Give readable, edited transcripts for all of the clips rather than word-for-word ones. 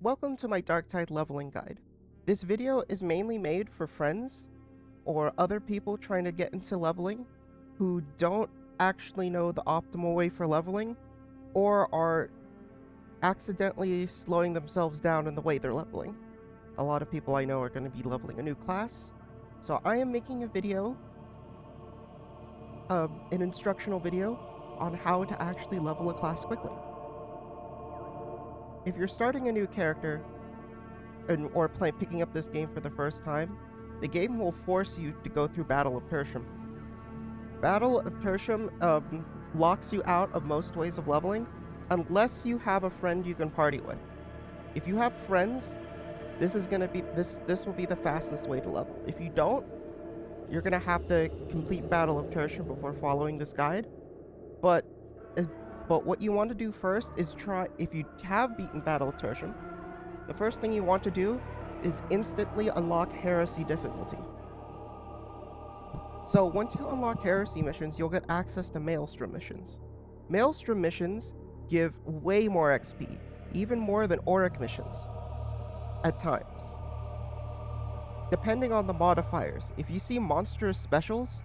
Welcome to my Darktide leveling guide. This video is mainly made for friends or other people trying to get into leveling who don't actually know the optimal way for leveling or are accidentally slowing themselves down in the way they're leveling. A lot of people I know are going to be leveling a new class, so I am making a video, an instructional video on how to actually level a class quickly. If you're starting a new character or picking up this game for the first time, the game will force you to go through Battle of Tertium. Battle of Tertium locks you out of most ways of leveling unless you have a friend you can party with. If you have friends, this will be the fastest way to level. If you don't, you're gonna have to complete Battle of Tertium before following this guide. But what you want to do first is if you have beaten Battle of Tertium, the first thing you want to do is instantly unlock Heresy difficulty. So once you unlock Heresy missions, you'll get access to Maelstrom missions. Maelstrom missions give way more XP, even more than Auric missions, at times. Depending on the modifiers, if you see monstrous specials,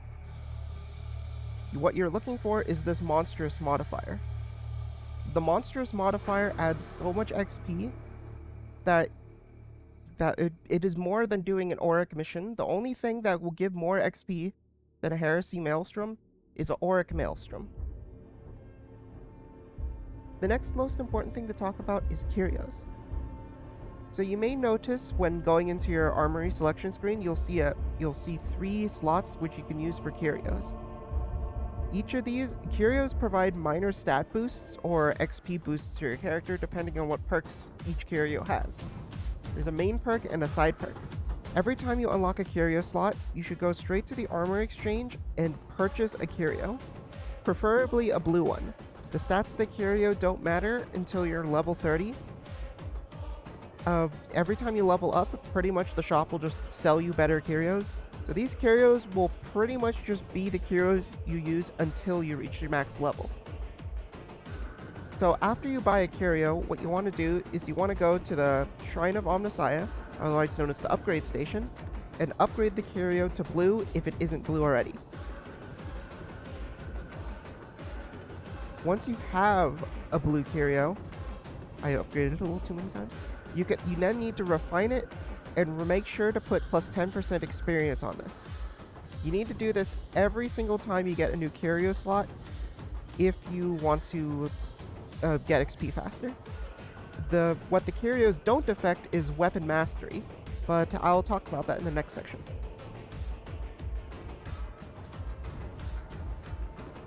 what you're looking for is this monstrous modifier. The monstrous modifier adds so much XP that it is more than doing an Auric mission. The only thing that will give more XP than a Heresy Maelstrom is an Auric Maelstrom. The next most important thing to talk about is curios. So you may notice when going into your armory selection screen, you'll see 3 slots which you can use for curios. Each of these curios provide minor stat boosts or XP boosts to your character depending on what perks each curio has. There's a main perk and a side perk. Every time you unlock a curio slot, you should go straight to the armor exchange and purchase a curio, preferably a blue one. The stats of the curio don't matter until you're level 30. Every time you level up, pretty much the shop will just sell you better curios. So these curios will pretty much just be the curios you use until you reach your max level. So after you buy a curio, what you want to do is you want to go to the Shrine of Omnissiah, otherwise known as the upgrade station, and upgrade the curio to blue if it isn't blue already. Once you have a blue curio, I upgraded it a little too many times, you then need to refine it and make sure to put plus 10% experience on this. You need to do this every single time you get a new curio slot if you want to get XP faster. What the curios don't affect is weapon mastery, but I'll talk about that in the next section.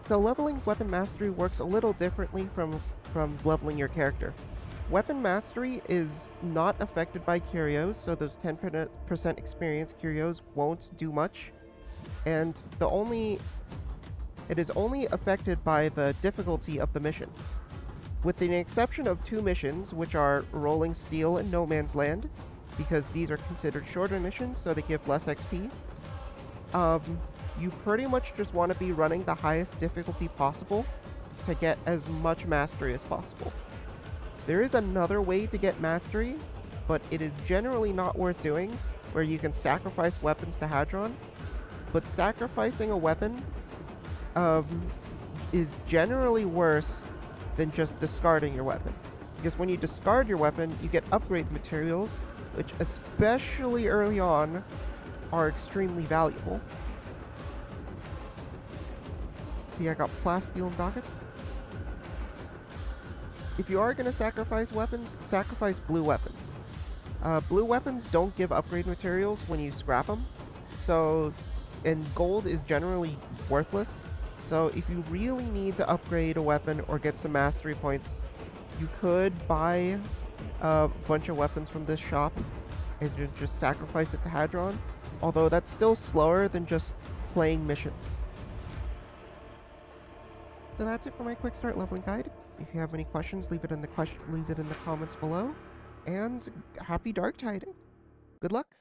So leveling weapon mastery works a little differently from leveling your character. Weapon mastery is not affected by curios, so those 10% experience curios won't do much, and it is only affected by the difficulty of the mission. With the exception of 2 missions, which are Rolling Steel and No Man's Land, because these are considered shorter missions, so they give less XP, you pretty much just want to be running the highest difficulty possible to get as much mastery as possible. There is another way to get mastery, but it is generally not worth doing, where you can sacrifice weapons to Hadron. But sacrificing a weapon is generally worse than just discarding your weapon. Because when you discard your weapon, you get upgrade materials, which especially early on are extremely valuable. See, I got plasteel and dockets. If you are going to sacrifice weapons, sacrifice blue weapons. Blue weapons don't give upgrade materials when you scrap them, and gold is generally worthless. So if you really need to upgrade a weapon or get some mastery points, you could buy a bunch of weapons from this shop and just sacrifice it to Hadron, although that's still slower than just playing missions. So that's it for my quick start leveling guide. If you have any questions, leave it in the comments below. And happy Darktiding. Good luck.